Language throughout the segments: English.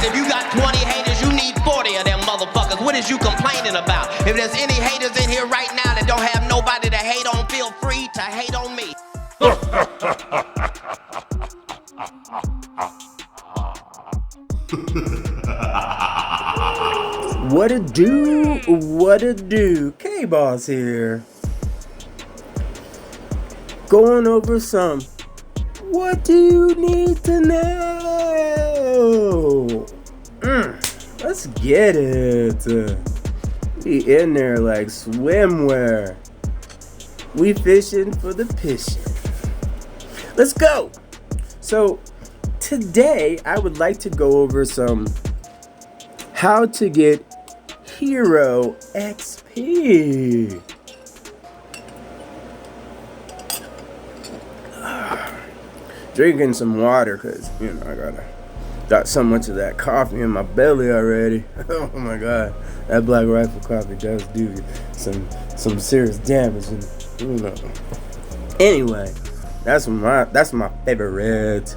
if you got 20 haters, you need 40 of them motherfuckers. What is you complaining about? If there's any haters in here right now that don't have nobody to hate on, feel free to hate on me. What a do? What a do? KayBoss here. Going over some what do you need to know? Let's get it. We in there like swimwear. We fishing for the fishing. Let's go. So today I would like to go over some how to get Hero XP. Drinking some water because, you know, I got so much of that coffee in my belly already. Oh my god, that Black Rifle coffee does do some serious damage, and you know. Anyway, that's my favorite.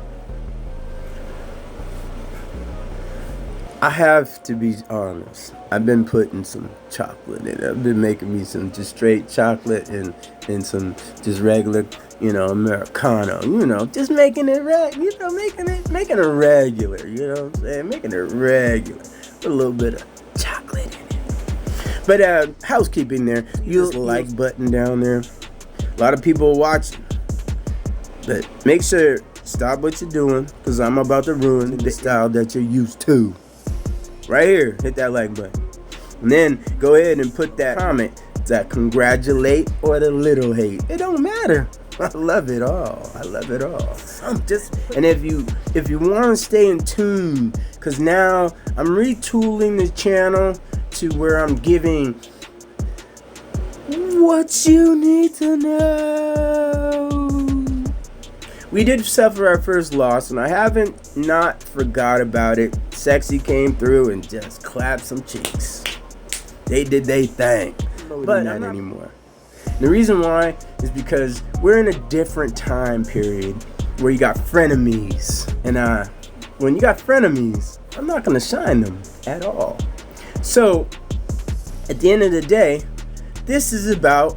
I have to be honest. I've been putting some chocolate in it. I've been making me some just straight chocolate and some just regular, you know, Americano. You know, just making it making it regular. You know what I'm saying? Making it regular with a little bit of chocolate in it. But housekeeping there. You like button down there. A lot of people watching. But make sure stop what you're doing, because I'm about to ruin the style that you're used to. Right here, hit that like button. And then go ahead and put that comment, that congratulate or the little hate. It don't matter. I love it all. I love it all. And if you want to stay in tune, because now I'm retooling the channel to where I'm giving what you need to know. We did suffer our first loss, and I haven't not forgot about it. Sexy came through and just clapped some cheeks. They did their thing, but not anymore. The reason why is because we're in a different time period where you got frenemies, and when you got frenemies, I'm not gonna shine them at all. So at the end of the day, this is about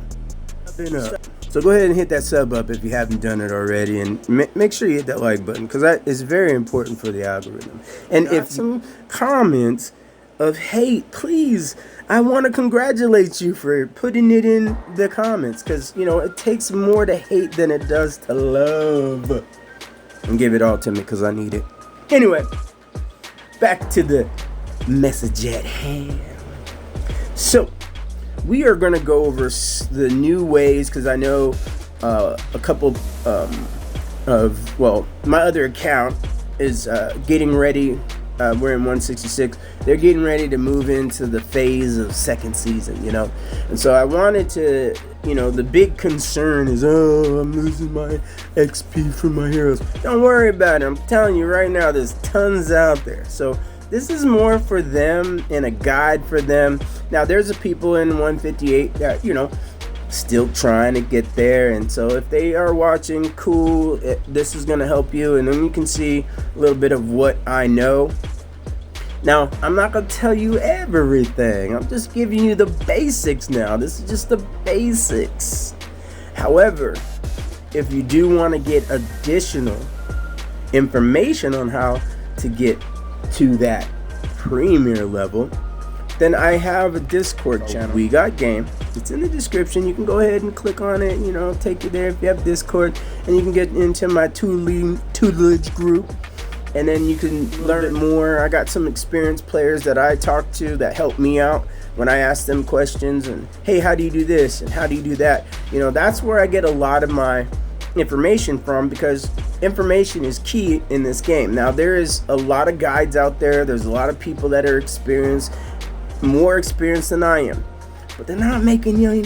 upping up. So go ahead and hit that sub up if you haven't done it already, and make sure you hit that like button, because that is very important for the algorithm. And if some comments of hate, please, I want to congratulate you for putting it in the comments, because, you know, it takes more to hate than it does to love. And give it all to me, because I need it. Anyway, back to the message at hand. So we are going to go over the new ways, because I know a couple my other account is getting ready. We're in 166. They're getting ready to move into the phase of second season, you know. And so I wanted to, you know, the big concern is, oh, I'm losing my XP from my heroes. Don't worry about it. I'm telling you right now, there's tons out there. So this is more for them and a guide for them. Now, there's a people in 158 that, you know, still trying to get there. And so if they are watching, cool, this is going to help you. And then you can see a little bit of what I know. Now, I'm not going to tell you everything. I'm just giving you the basics now. This is just the basics. However, if you do want to get additional information on how to get to that premier level, then I have a Discord channel. We Got Game. It's in the description. You can go ahead and click on it, you know, take you there if you have Discord, and you can get into my tutelage group, and then you can learn more. I got some experienced players that I talk to that help me out when I ask them questions, and hey, how do you do this and how do you do that? You know, that's where I get a lot of my information from, because information is key in this game. Now, there is a lot of guides out there. There's a lot of people that are experienced, more experienced than I am, but they're not making any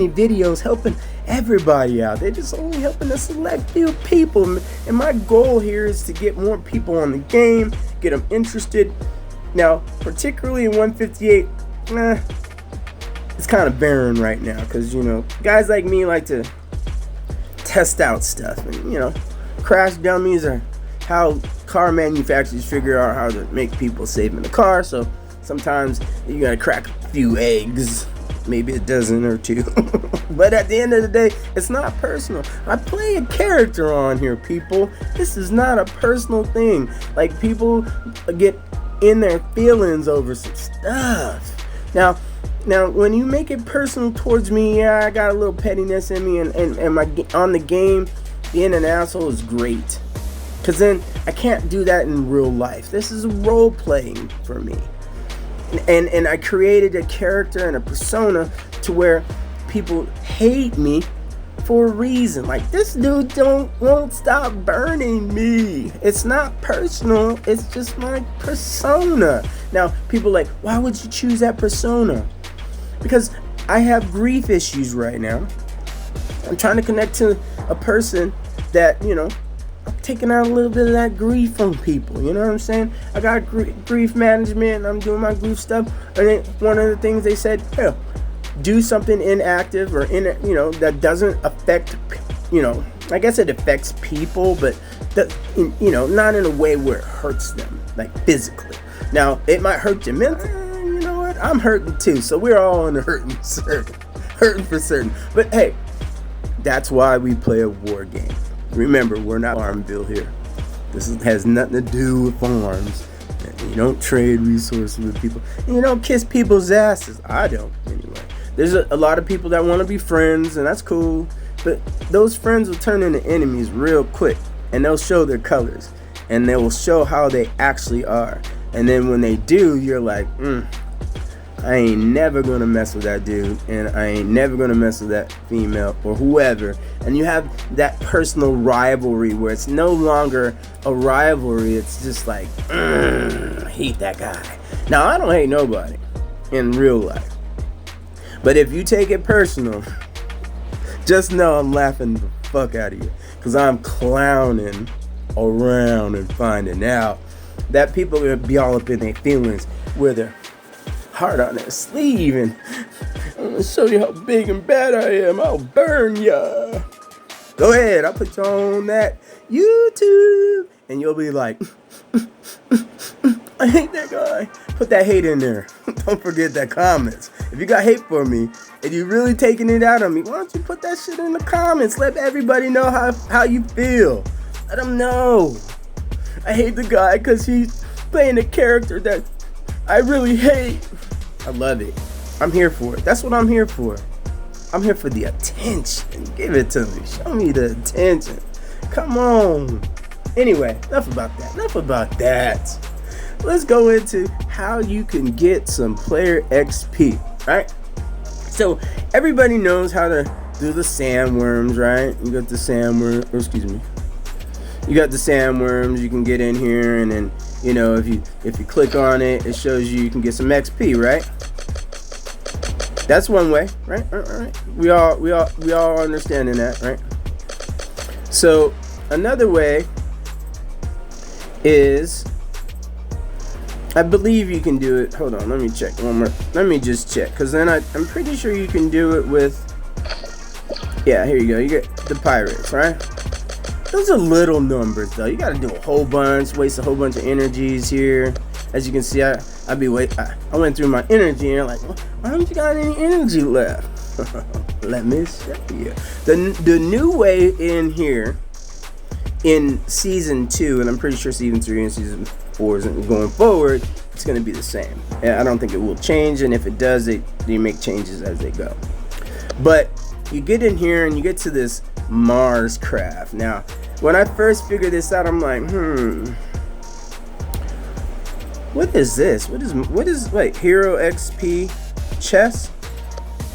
videos helping everybody out. They're just only helping a select few people. And my goal here is to get more people on the game, get them interested. Now, particularly in 158, it's kind of barren right now, because, you know, guys like me like to test out stuff, and, you know, crash dummies are how car manufacturers figure out how to make people safe in the car, so sometimes you gotta crack a few eggs, maybe a dozen or two. But at the end of the day, it's not personal. I play a character on here, people. This is not a personal thing. Like, people get in their feelings over some stuff. Now when you make it personal towards me, yeah, I got a little pettiness in me, and my on the game, being an asshole is great, because then I can't do that in real life. This is role playing for me, and I created a character and a persona to where people hate me for a reason. Like, this dude won't stop burning me. It's not personal, it's just my persona. Now people are like, why would you choose that persona? Because I have grief issues right now. I'm trying to connect to a person that, you know, I'm taking out a little bit of that grief from people. You know what I'm saying? I got grief management, and I'm doing my grief stuff. And then one of the things they said, yeah, do something inactive or you know, that doesn't affect, you know, I guess it affects people, but you know, not in a way where it hurts them, like physically. Now it might hurt you mentally. You know what? I'm hurting too, so we're all in the hurting for certain. But hey, that's why we play a war game. Remember, we're not Farmville here. This has nothing to do with farms. You don't trade resources with people. You don't kiss people's asses. I don't, anyway. There's a lot of people that want to be friends, and that's cool. But those friends will turn into enemies real quick, and they'll show their colors, and they will show how they actually are. And then when they do, you're like, I ain't never gonna mess with that dude, and I ain't never gonna mess with that female or whoever. And you have that personal rivalry where it's no longer a rivalry, it's just like, I hate that guy. Now, I don't hate nobody in real life, but if you take it personal, just know I'm laughing the fuck out of you, because I'm clowning around and finding out that people are gonna be all up in their feelings with their heart on their sleeve, and I'm gonna show you how big and bad I am. I'll burn ya. Go ahead, I'll put you on that YouTube, and you'll be like, I hate that guy. Put that hate in there. Don't forget that comments. If you got hate for me and you really taking it out on me, why don't you put that shit in the comments? Let everybody know how you feel. Let them know. I hate the guy because he's playing a character that I really hate. I love it. I'm here for it. That's what I'm here for. I'm here for the attention. Give it to me. Show me the attention. Come on. Anyway, enough about that. Let's go into how you can get some player XP, right? So everybody knows how to do the sandworms, right? You got the sandworm, you got the sandworms. You can get in here, and then, you know, if you click on it, it shows you can get some XP, right? That's one way, right? All right. We all understanding that, right? So another way is, I believe you can do it. Hold on, let me check one more. Let me just check, because then I'm pretty sure you can do it with, yeah, here you go. You get the pirates, right? Those are little numbers, though. You got to do a whole bunch, waste a whole bunch of energies here. As you can see, I went through my energy, and I'm like, why don't you got any energy left? Let me show you. The new way in here, in season 2, and I'm pretty sure season 3 and season 4 isn't going forward, it's going to be the same. And I don't think it will change, and if it does, they make changes as they go. But you get in here and you get to this Mars craft. Now, when I first figured this out, I'm like, what is this? What is like Hero XP chest?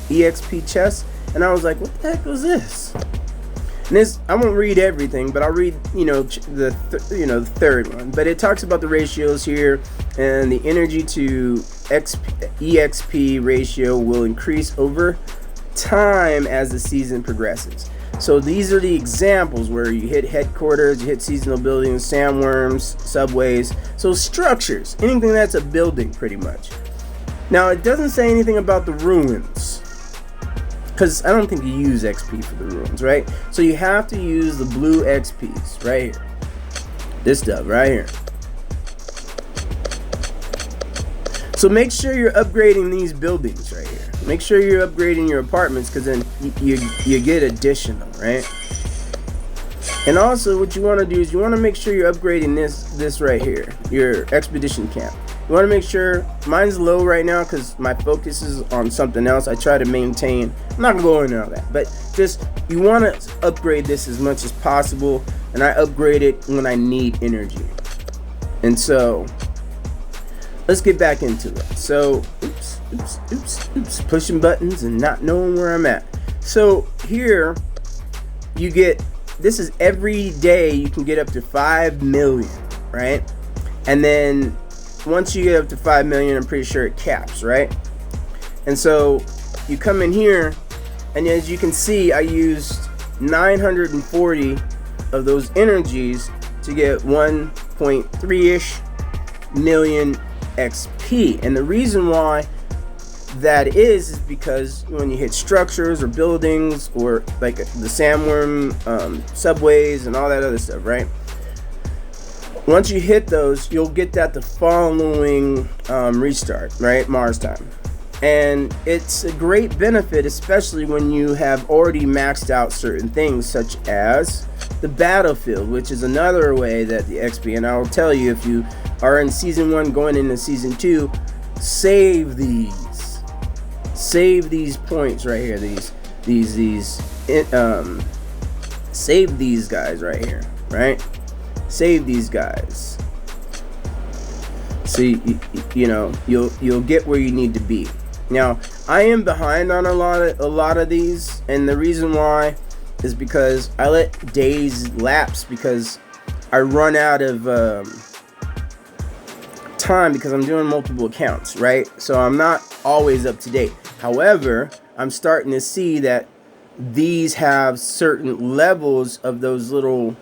EXP chest? And I was like, what the heck was this? And this, I won't read everything, but I'll read, the third one. But it talks about the ratios here, and the energy to EXP ratio will increase over time as the season progresses. So these are the examples where you hit headquarters, you hit seasonal buildings, sandworms, subways. So structures, anything that's a building pretty much. Now it doesn't say anything about the ruins, because I don't think you use XP for the ruins, right? So you have to use the blue XPs right here. This stuff right here. So make sure you're upgrading these buildings right here. Make sure you're upgrading your apartments, because then you get additional, right? And also what you want to do is you want to make sure you're upgrading this right here, your expedition camp. You want to make sure, mine's low right now because my focus is on something else. I try to maintain, I'm not gonna go into all that, but just you want to upgrade this as much as possible, and I upgrade it when I need energy. And so let's get back into it. So oops, pushing buttons and not knowing where I'm at. So here you get, this is every day you can get up to 5 million, right? And then once you get up to 5 million, I'm pretty sure it caps, right? And so you come in here, and as you can see, I used 940 of those energies to get 1.3-ish million XP. And the reason why that is because when you hit structures or buildings or like the sandworm subways and all that other stuff, right? Once you hit those, you'll get that the following restart, right? Mars time. And it's a great benefit, especially when you have already maxed out certain things, such as the battlefield, which is another way that the XP, and I will tell you, if you are in season 1 going into season 2, save these points right here, save these guys right here, right? Save these guys, so you know you'll get where you need to be. Now I am behind on a lot of these, and the reason why is because I let days lapse because I run out of time because I'm doing multiple accounts, right? So I'm not always up to date. However, I'm starting to see that these have certain levels of those little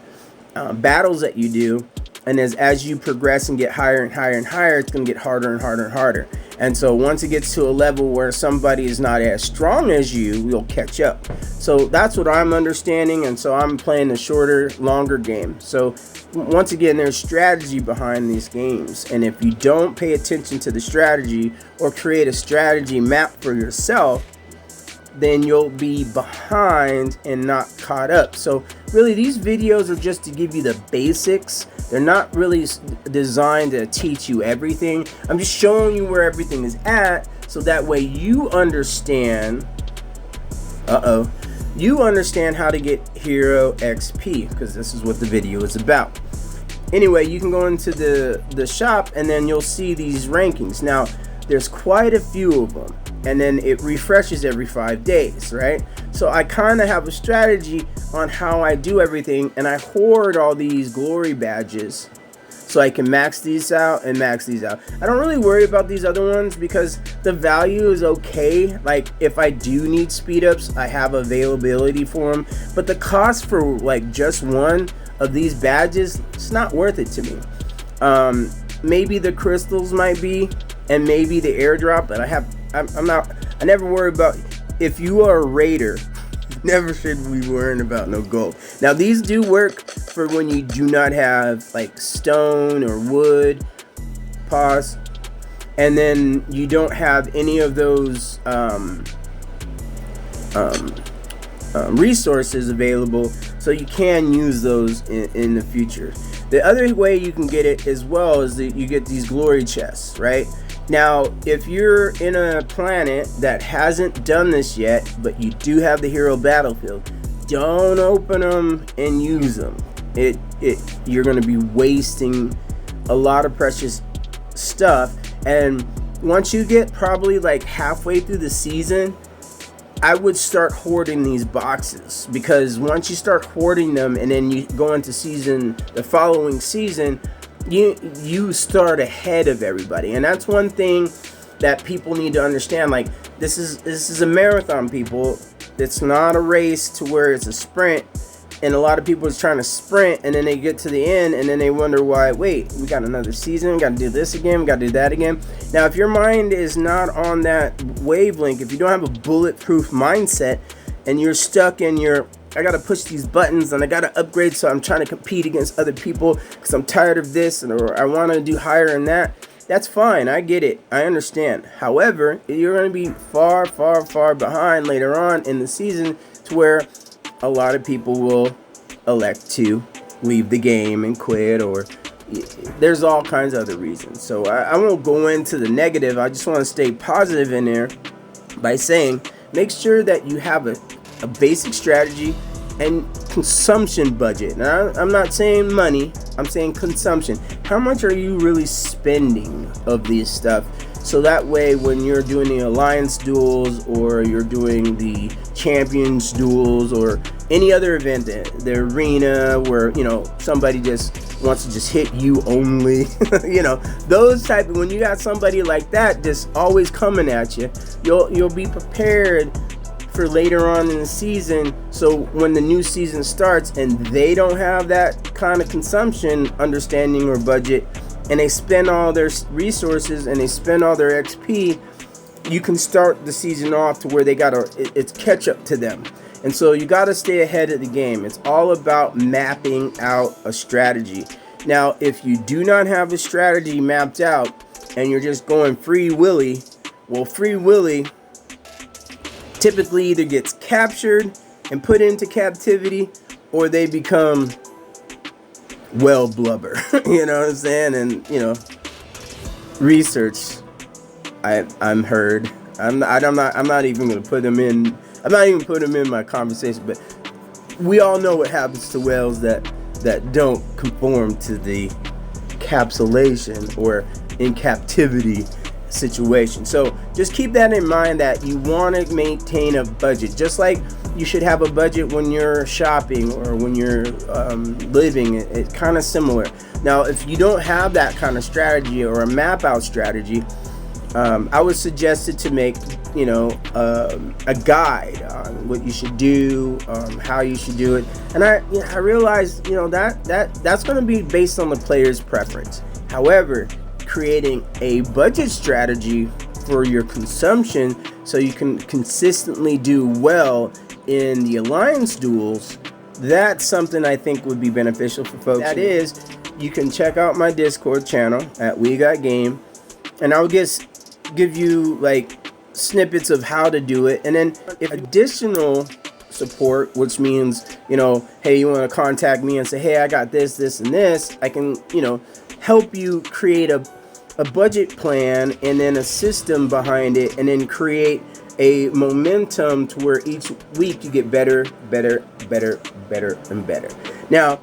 battles that you do, and as you progress and get higher and higher and higher, it's going to get harder and harder and harder. And so once it gets to a level where somebody is not as strong as you, you'll catch up. So that's what I'm understanding, and so I'm playing a shorter, longer game. So once again, there's strategy behind these games, and if you don't pay attention to the strategy or create a strategy map for yourself, then you'll be behind and not caught up. So really, these videos are just to give you the basics. They're not really designed to teach you everything. I'm just showing you where everything is at, so that way you understand you understand how to get hero XP, because this is what the video is about. Anyway, you can go into the shop, and then you'll see these rankings. Now there's quite a few of them, and then it refreshes every 5 days, right? So I kind of have a strategy on how I do everything, and I hoard all these glory badges so I can max these out and max these out. I don't really worry about these other ones because the value is okay. Like if I do need speed ups, I have availability for them, but the cost for like just one of these badges, it's not worth it to me. Maybe the crystals might be, and maybe the airdrop, but I never worry about, if you are a raider, never should be worrying about no gold. Now these do work for when you do not have like stone or wood, pause, and then you don't have any of those resources available, so you can use those in the future. The other way you can get it as well is that you get these glory chests, right? Now, if you're in a planet that hasn't done this yet, but you do have the hero battlefield, don't open them and use them. You're going to be wasting a lot of precious stuff. And once you get probably like halfway through the season, I would start hoarding these boxes, because once you start hoarding them and then you go into the following season, you start ahead of everybody. And that's one thing that people need to understand. Like this is a marathon, people. It's not a race to where it's a sprint, and a lot of people is trying to sprint, and then they get to the end and then they wonder why, wait, we got another season, we got to do this again, we got to do that again. Now if your mind is not on that wavelength, if you don't have a bulletproof mindset and you're stuck in your push these buttons and I gotta upgrade, so I'm trying to compete against other people because I'm tired of this, or I want to do higher than that. That's fine. I get it. I understand. However, you're going to be far, far, far behind later on in the season, to where a lot of people will elect to leave the game and quit, or there's all kinds of other reasons. So I won't go into the negative. I just want to stay positive in there by saying, make sure that you have a basic strategy and consumption budget. Now, I'm not saying money, I'm saying consumption. How much are you really spending of these stuff? So that way, when you're doing the alliance duels, or you're doing the champions duels, or any other event, the arena where, you know, somebody just wants to just hit you only, you know, those type of, when you got somebody like that just always coming at you, you'll be prepared for later on in the season. So when the new season starts and they don't have that kind of consumption understanding or budget, and they spend all their resources and they spend all their XP, you can start the season off to where they it's catch up to them. And so you got to stay ahead of the game. It's all about mapping out a strategy. Now, if you do not have a strategy mapped out and you're just going free willy, well, free willy typically either gets captured and put into captivity, or they become well blubber. You know what I'm saying? And, you know, research, I'm heard. I'm not even gonna put them in. I'm not even putting them in my conversation. But we all know what happens to whales that don't conform to the capsulation or in captivity situation. So just keep that in mind, that you want to maintain a budget, just like you should have a budget when you're shopping or when you're living. It's kind of similar. Now, if you don't have that kind of strategy or a map out strategy, I would suggest it to make, you know, a guide on what you should do, how you should do it. And I realized, you know, that's going to be based on the player's preference. However, creating a budget strategy for your consumption so you can consistently do well in the alliance duels, that's something I think would be beneficial for folks. That is, you can check out my Discord channel at We Got Game, and I'll just give you like snippets of how to do it. And then if additional support, which means, you know, hey, you want to contact me and say, hey, I got this, and this, I can, you know, help you create a budget plan and then a system behind it, and then create a momentum to where each week you get better and better. Now,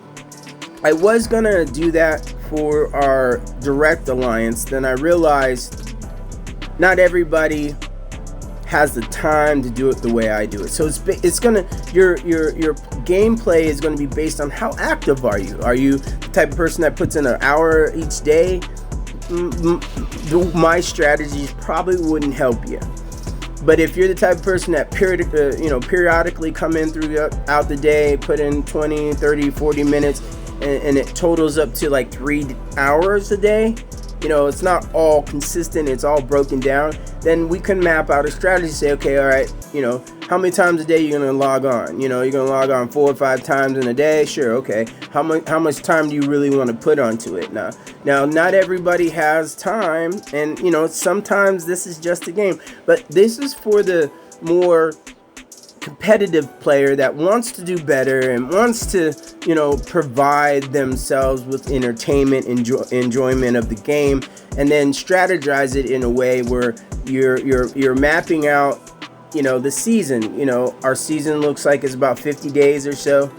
I was gonna do that for our direct alliance, then I realized not everybody has the time to do it the way I do it. So it's gonna, your gameplay is gonna be based on how active are you. Are you the type of person that puts in an hour each day? My strategies probably wouldn't help you. But if you're the type of person that periodically come in throughout the day, put in 20, 30, 40 minutes, and it totals up to like 3 hours a day, you know, it's not all consistent, it's all broken down, then we can map out a strategy, say, okay, all right, you know, how many times a day you're gonna log on? You know, you're gonna log on 4 or 5 times in a day? Sure, okay. How much time do you really want to put onto it? Now, not everybody has time, and, you know, sometimes this is just a game, but this is for the more competitive player that wants to do better and wants to, you know, provide themselves with entertainment, enjoyment of the game, and then strategize it in a way where you're mapping out, you know, the season. You know, our season looks like it's about 50 days or so,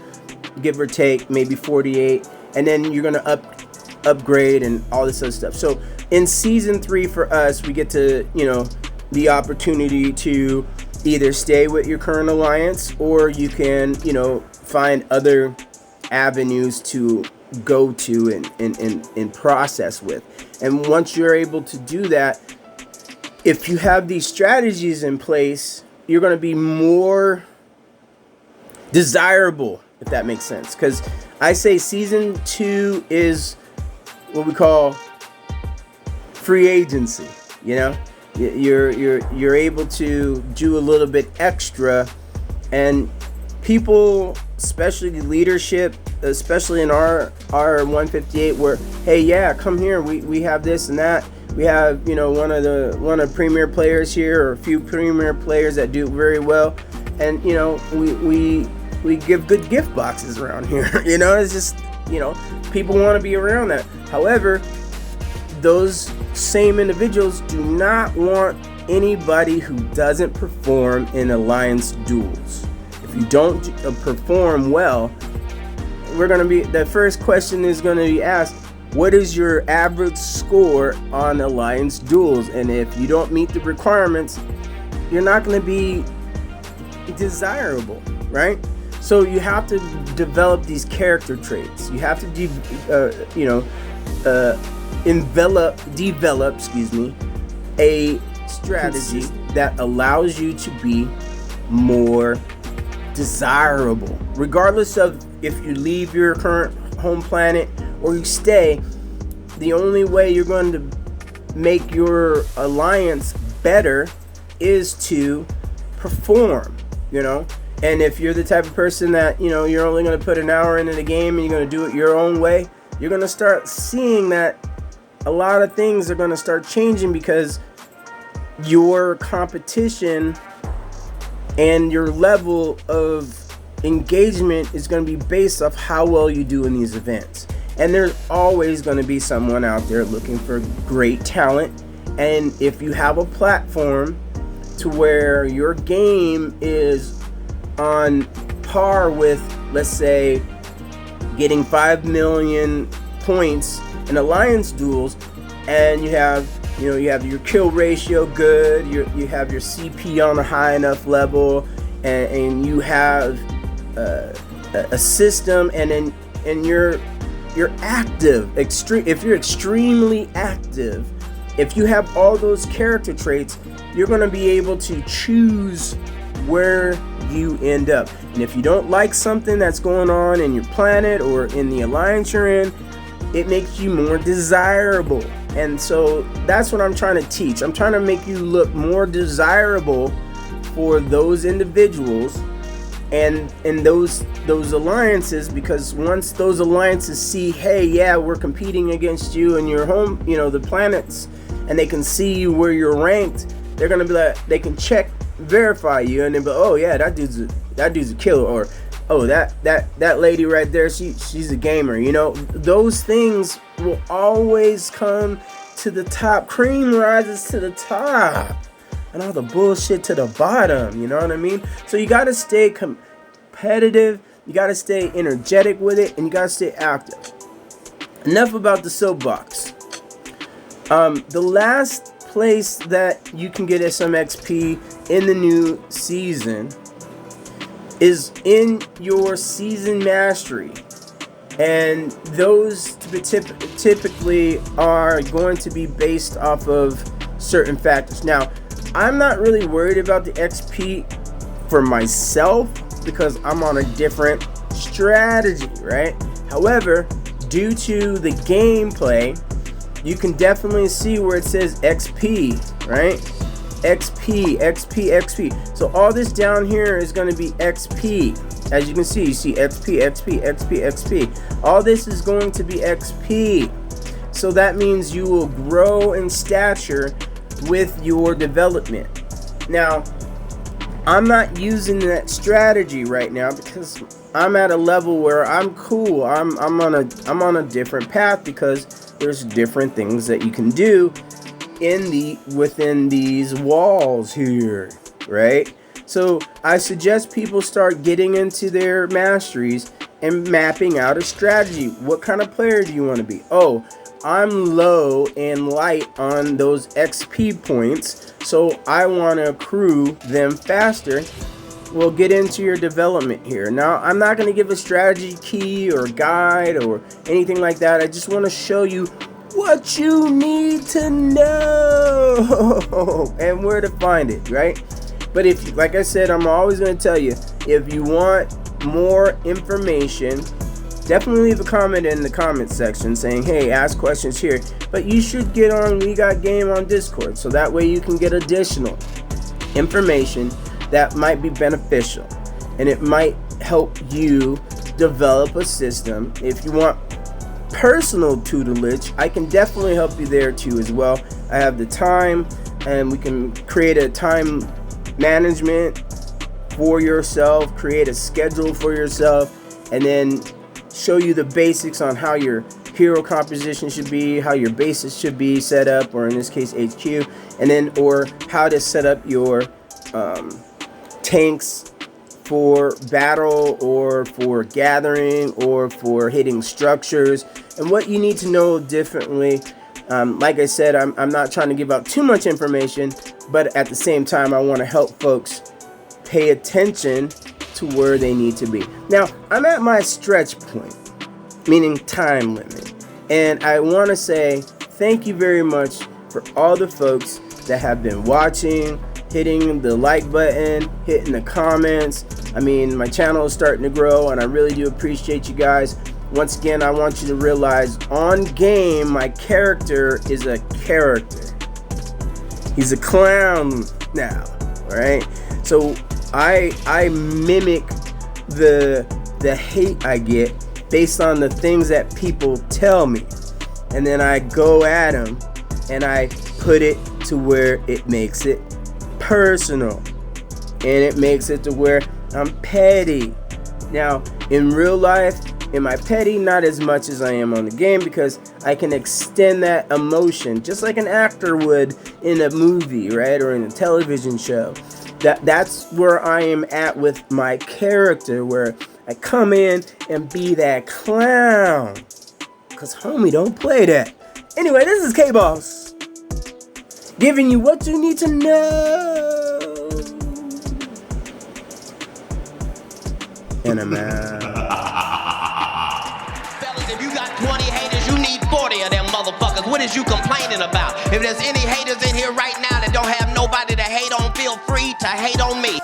give or take, maybe 48, and then you're gonna upgrade and all this other stuff. So in season 3 for us, we get to, you know, the opportunity to either stay with your current alliance, or you can, you know, find other avenues to go to and process with. And once you're able to do that, if you have these strategies in place, you're going to be more desirable, if that makes sense. Because I say season 2 is what we call free agency. You know, you're able to do a little bit extra, and people, especially leadership, especially in our 158, where, hey, yeah, come here, we have this and that. We have, you know, one of premier players here, or a few premier players that do very well, and you know, we give good gift boxes around here. You know, it's just, you know, people want to be around that. However, those same individuals do not want anybody who doesn't perform in alliance duels. If you don't perform well, the first question is going to be asked, what is your average score on alliance duels? And if you don't meet the requirements, you're not going to be desirable, right? So you have to develop these character traits. You have to develop, a strategy that allows you to be more desirable, regardless of if you leave your current home planet or you stay. The only way you're going to make your alliance better is to perform, you know. And if you're the type of person that, you know, you're only going to put an hour into the game and you're going to do it your own way, you're going to start seeing that a lot of things are going to start changing, because your competition and your level of engagement is going to be based off how well you do in these events. And there's always going to be someone out there looking for great talent. And if you have a platform to where your game is on par with, let's say, getting 5 million points in alliance duels, and you have your kill ratio good, you have your CP on a high enough level, and you have a system, and you're active, if you're extremely active, if you have all those character traits, you're going to be able to choose where you end up. And if you don't like something that's going on in your planet or in the alliance you're in, it makes you more desirable. And so that's what I'm trying to teach. I'm trying to make you look more desirable for those individuals and those alliances, because once those alliances see, hey, yeah, we're competing against you in your home, you know, the planets, and they can see where you're ranked, they're gonna be like, they can verify you, and then be, oh yeah, that dude's a killer, or oh, that lady right there, she's a gamer. You know, those things will always come to the top. Cream rises to the top, and all the bullshit to the bottom. You know what I mean? So you gotta stay competitive. You gotta stay energetic with it, and you gotta stay active. Enough about the soapbox. The last place that you can get some XP in the new season is in your season mastery, and those typically are going to be based off of certain factors. Now, I'm not really worried about the XP for myself because I'm on a different strategy, right? However, due to the gameplay, you can definitely see where it says XP, right? XP. So all this down here is going to be XP. As you can see, you see XP. All this is going to be XP. So that means you will grow in stature with your development. Now, I'm not using that strategy right now because I'm at a level where I'm cool. I'm on a different path because there's different things that you can do within these walls here, right? So I suggest people start getting into their masteries and mapping out a strategy. What kind of player do you want to be? Oh, I'm low and light on those XP points, so I want to accrue them faster. We'll get into your development here. Now, I'm not going to give a strategy key or guide or anything like that. I just want to show you what you need to know and where to find it, right? But if, like I said, I'm always going to tell you, if you want more information, definitely leave a comment in the comment section saying, hey, ask questions here. But you should get on We Got Game on Discord, so that way you can get additional information that might be beneficial, and it might help you develop a system. If you want personal tutelage, I can definitely help you there too as well. I have the time, and we can create a time management for yourself, create a schedule for yourself, and then show you the basics on how your hero composition should be, how your bases should be set up, or in this case HQ, and then or how to set up your tanks for battle, or for gathering, or for hitting structures, and what you need to know differently. Like I said, I'm not trying to give out too much information, but at the same time I want to help folks pay attention to where they need to be. Now, I'm at my stretch point, meaning time limit, and I want to say thank you very much for all the folks that have been watching, hitting the like button, hitting the comments. I mean, my channel is starting to grow, and I really do appreciate you guys. Once again, I want you to realize on game, my character is a character. He's a clown now, all right? So I mimic the hate I get based on the things that people tell me, and then I go at them and I put it to where it makes it personal, and it makes it to where I'm petty. Now, in real life, am I petty? Not as much as I am on the game, because I can extend that emotion just like an actor would in a movie, right, or in a television show. That's where I am at with my character, where I come in and be that clown, because homie don't play that. Anyway, this is KayBoss, giving you what you need to know, and I'm out. Fellas, if you got 20 haters, you need 40 of them motherfuckers. What is you complaining about? If there's any haters in here right now that don't have nobody to hate on, feel free to hate on me.